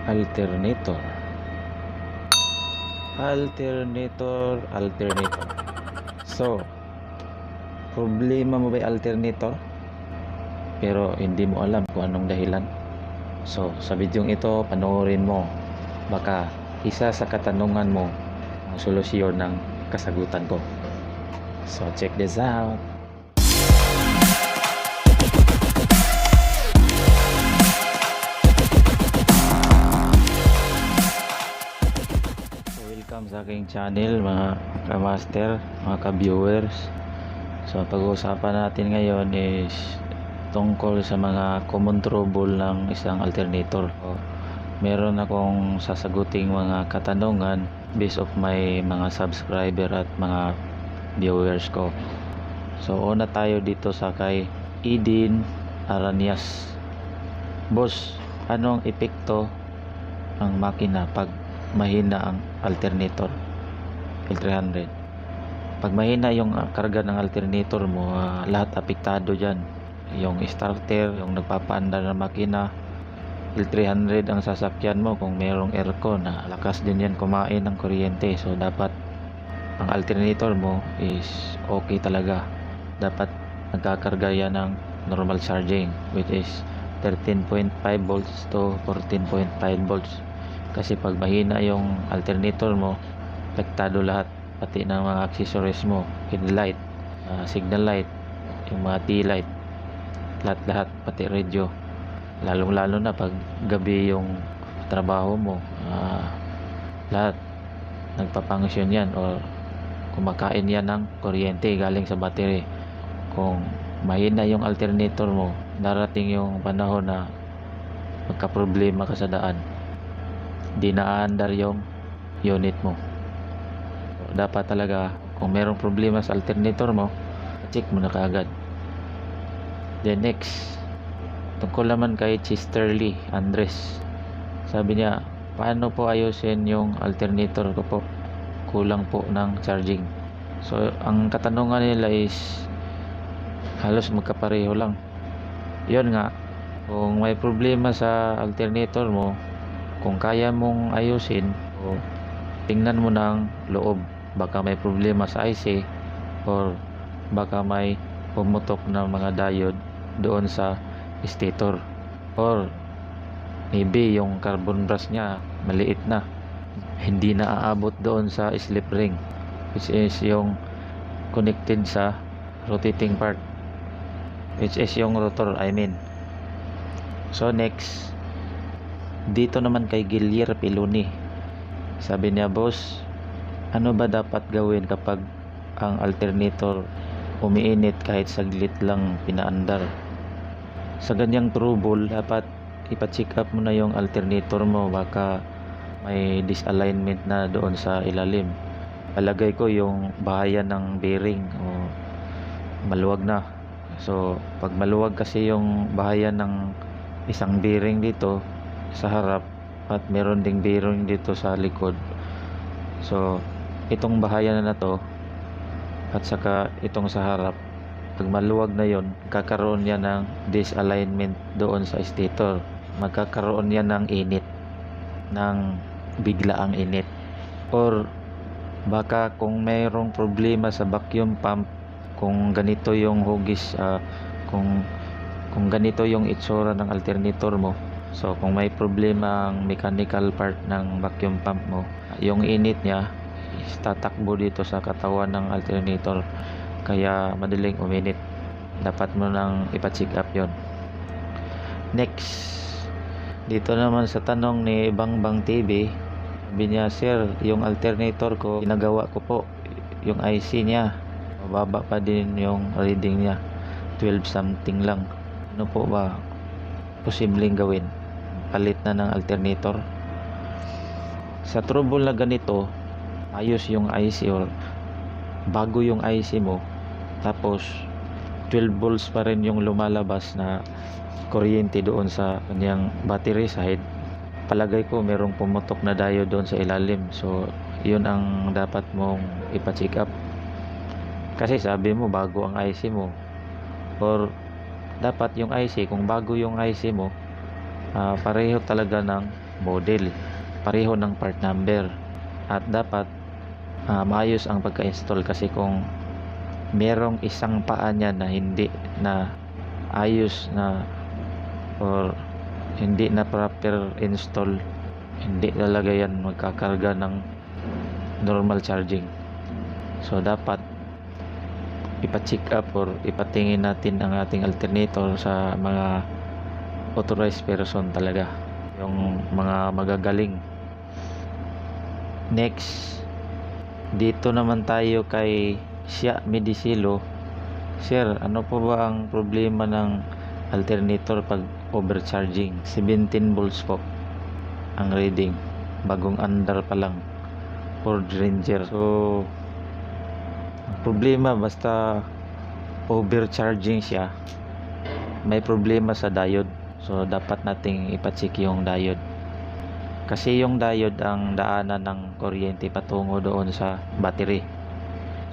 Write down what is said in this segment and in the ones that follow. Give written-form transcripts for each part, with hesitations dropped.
Alternator. So, problema mo ba yung alternator? Pero hindi mo alam kung anong dahilan. So, sa videong ito, panoorin mo. Baka isa sa katanungan mo ang solusyon ng kasagutan ko. So, check this out. Welcome sa aking channel mga ka-master, mga ka-viewers. So pag-uusapan natin ngayon is tungkol sa mga common trouble ng isang alternator. So, meron akong sasaguting mga katanungan based of my mga subscriber at mga viewers ko. So una tayo dito sa kay Edin Aranias. Boss, anong epekto ng makina pag mahina ang alternator L300? Pag mahina yung karga ng alternator mo, lahat apektado dyan. Yung starter, yung nagpapaandar ng makina. L300 ang sasakyan mo, kung mayroong aircon, lakas din yan kumain ng kuryente. So dapat ang alternator mo is okay talaga. Dapat nagkakarga yan ng normal charging, which is 13.5 volts to 14.5 volts. Kasi pag mahina yung alternator mo, apektado lahat, pati ng mga accessories mo, headlight, signal light, yung mga T-light, lahat, pati radio. Lalong-lalo na pag gabi yung trabaho mo, lahat nagpapangsyon yan o kumakain yan ng kuryente galing sa battery. Kung mahina yung alternator mo, darating yung panahon na magka-problema ka sa daan, di naandar yung unit mo. So, dapat talaga kung merong problema sa alternator mo, check mo na kaagad. Then next, tungkol naman kay Chesterly Andres. Sabi niya, paano po ayusin yung alternator ko po? Kulang po ng charging. So ang katanungan nila is halos magkapareho lang. Yun nga, kung may problema sa alternator mo, kung kaya mong ayusin, o tingnan mo ng loob, baka may problema sa IC or baka may pumutok na mga diode doon sa stator, or maybe yung carbon brush niya maliit na, hindi na aabot doon sa slip ring, which is yung connected sa rotating part, which is yung rotor, I mean. So next, dito naman kay Gilier Piloni. Sabi niya, boss, ano ba dapat gawin kapag ang alternator umiinit kahit saglit lang pinaandar? Sa ganyang trouble, dapat ipa-check up mo na yung alternator mo, baka may disalignment na doon sa ilalim. Palagay ko yung bahayan ng bearing o maluwag na. So pag maluwag kasi yung bahayan ng isang bearing dito sa harap at meron ding bearing dito sa likod, so itong bahayan na to at saka itong sa harap, pag maluwag na yon, kakaroon yan ng disalignment doon sa stator. Magkakaroon yan ng init, ng biglaang init. Or baka kung mayroong problema sa vacuum pump, kung ganito yung hugis, kung ganito yung itsura ng alternator mo, so kung may problema ang mechanical part ng vacuum pump mo, yung init niya is tatakbo dito sa katawan ng alternator, kaya madaling uminit. Dapat mo nang ipa-check up yon. Next, dito naman sa tanong ni Bangbang TV, sabi niya, sir, yung alternator ko, ginagawa ko po yung IC niya, mababa pa din yung reading niya, 12 something lang. Ano po ba posibleng gawin? Palit na ng alternator? Sa trouble na ganito, ayos yung IC or bago yung IC mo, tapos 12 volts pa rin yung lumalabas na kuryente doon sa kanyang battery side, palagay ko merong pumutok na diode doon sa ilalim. So yun ang dapat mong ipa-check up, kasi sabi mo bago ang IC mo, or dapat yung IC, kung bago yung IC mo, pareho talaga ng model, pareho ng part number, at dapat maayos ang pagka-install, kasi kung merong isang paa niya na hindi na ayos na or hindi na proper install, hindi talaga yan magkakarga ng normal charging. So dapat ipa-check up or ipatingin natin ang ating alternator sa mga authorized person talaga, yung mga magagaling. Next, dito naman tayo kay Siya Medisilo. Sir, ano po ba ang problema ng alternator pag overcharging? 17 volts po ang reading, bagong andar pa lang, Ford Ranger. So ang problema, basta overcharging siya, may problema sa diode. So dapat nating ipacheck yung diode, kasi yung diode ang daanan ng kuryente patungo doon sa battery.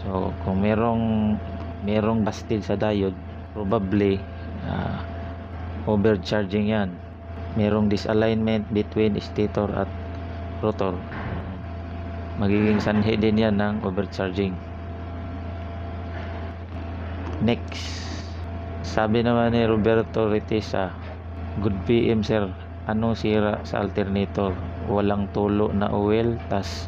So kung merong busted sa diode, probably overcharging yan. Merong disalignment between stator at rotor, magiging sanhi din yan ng overcharging. Next, sabi naman ni Roberto Retesa, good PM sir, anong sira sa alternator? Walang tulo na oil, tas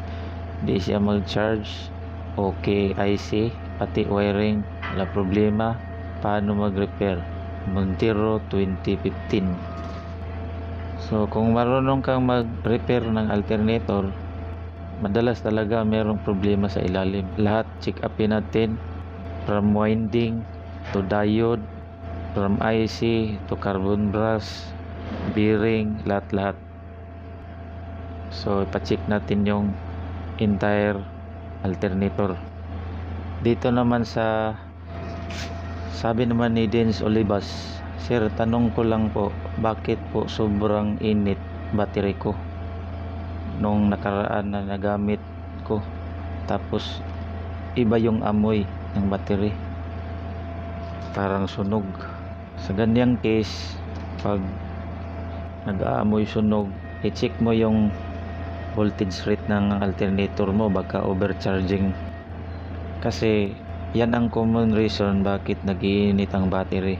di siya mag-charge. Okay, IC, pati wiring, wala problema. Paano mag-repair? Montero 2015. So kung marunong kang mag-repair ng alternator, madalas talaga merong problema sa ilalim. Lahat check upin natin, from winding to diode, from IC to carbon brass, bearing, lahat-lahat. So ipa-check natin yung entire alternator. Dito naman sa sabi naman ni Dens Olivas, sir, tanong ko lang po, bakit po sobrang init battery ko nung nakaraan na nagamit ko, tapos iba yung amoy ng battery, parang sunog. Sa ganyang case, pag nag-aamoy sunog, i-check mo yung voltage rate ng alternator mo, baka overcharging, kasi yan ang common reason bakit nagiinit ang battery.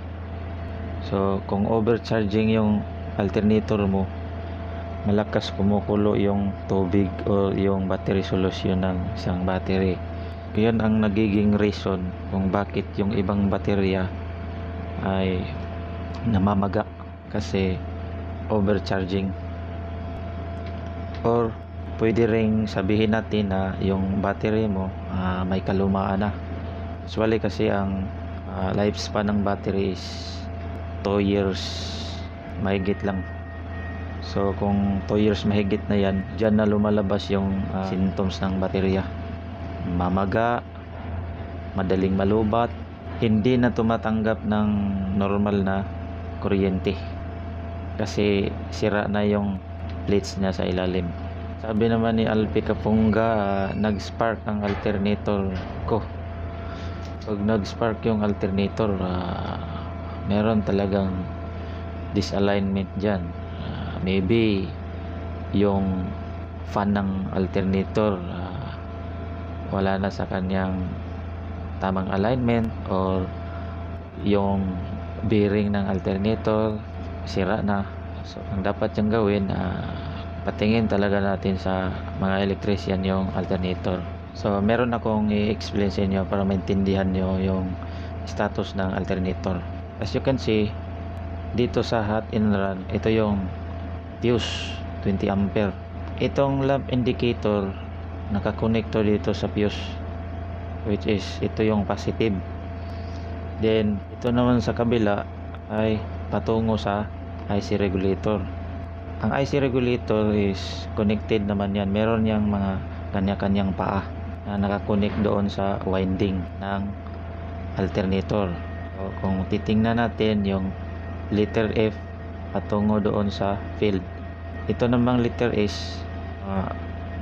So kung overcharging yung alternator mo, malakas kumukulo yung tubig o yung battery solution ng isang battery. Yan ang nagiging reason kung bakit yung ibang baterya ay namamaga, kasi overcharging. Or pwede ring sabihin natin na yung battery mo may kalumaan na. Usually kasi ang lifespan ng battery is 2 years mahigit lang. So kung 2 years mahigit na yan, dyan na lumalabas yung symptoms ng baterya. Mamaga, madaling malubat, hindi na tumatanggap ng normal na kuryente, kasi sira na yung plates niya sa ilalim. Sabi naman ni Alpi Kapunga, nag-spark ang alternator ko. Pag nag-spark yung alternator, meron talagang disalignment dyan. Maybe yung fan ng alternator wala na sa kanyang tamang alignment, or yung bearing ng alternator sira na. So ang dapat yung gawin, patingin talaga natin sa mga electrician yung alternator. So meron akong i-explain sa inyo para maintindihan nyo yung status ng alternator. As you can see, dito sa hot and run, ito yung fuse 20 ampere. Itong lamp indicator nakakonekto dito sa fuse, which is ito yung positive. Then ito naman sa kabila ay patungo sa IC regulator. Ang IC regulator is connected naman yan, meron yang mga kanya-kanyang paa na nakakonect doon sa winding ng alternator. So kung titingnan natin yung letter F patungo doon sa field, ito namang letter S,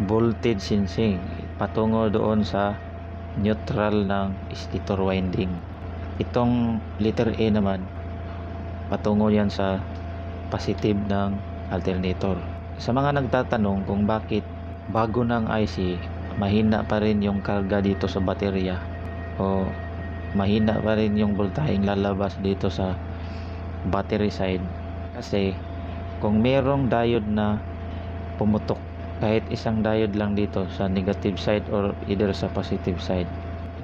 voltage sensing, patungo doon sa neutral ng stator winding. Itong letter A naman, patungo yan sa positive ng alternator. Sa mga nagtatanong kung bakit bago ng IC mahina pa rin yung karga dito sa baterya o mahina pa rin yung voltaheng lalabas dito sa battery side, kasi kung merong diode na pumutok, kahit isang diode lang dito sa negative side or either sa positive side,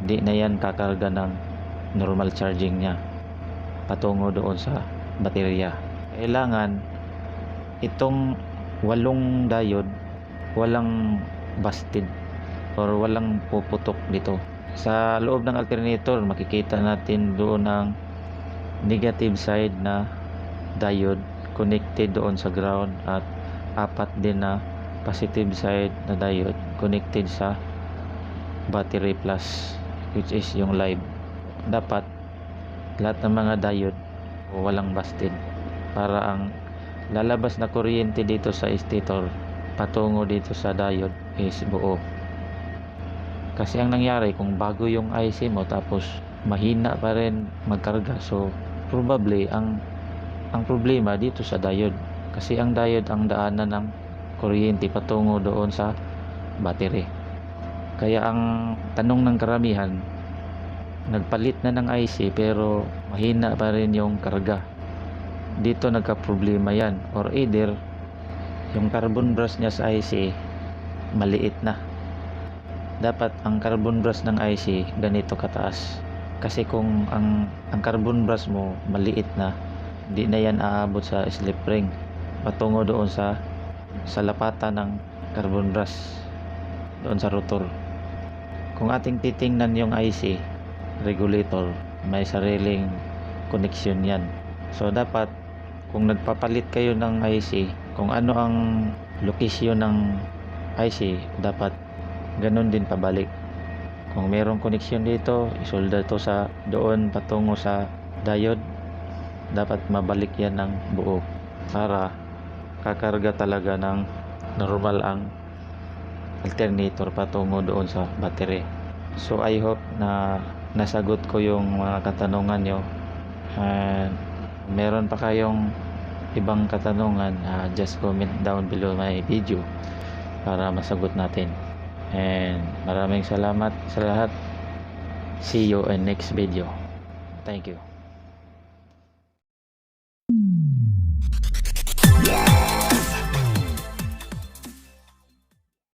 hindi na yan kakarga ng normal charging niya patungo doon sa baterya. Kailangan itong 8 diode walang busted or walang puputok dito. Sa loob ng alternator makikita natin doon ang negative side na diode connected doon sa ground at 4 din na positive side na diode connected sa battery plus, which is yung live. Dapat lahat ng mga diode walang busted para ang lalabas na kuryente dito sa stator patungo dito sa diode is buo. Kasi ang nangyari, kung bago yung IC mo tapos mahina pa rin magkarga, so probably ang problema dito sa diode, kasi ang diode ang daanan ng kuryente patungo doon sa battery. Kaya ang tanong ng karamihan, nagpalit na ng IC pero mahina pa rin yung karga. Dito nagka-problema yan, or either yung carbon brush niya sa IC maliit na. Dapat ang carbon brush ng IC ganito kataas, kasi kung ang carbon brush mo maliit na, hindi na yan aabot sa slip ring patungo doon sa lapatan ng carbon brush doon sa rotor. Kung ating titingnan yung IC regulator, may sariling connection yan. So dapat kung nagpapalit kayo ng IC, kung ano ang location ng IC, dapat ganun din pabalik. Kung merong connection dito, isolda to sa doon patungo sa diode, dapat mabalik yan ng buo para kakarga talaga ng normal ang alternator patungo doon sa battery. So I hope na nasagot ko yung mga katanungan nyo, and meron pa kayong ibang katanungan, just comment down below my video para masagot natin. And maraming salamat sa lahat. See you in next video. Thank you.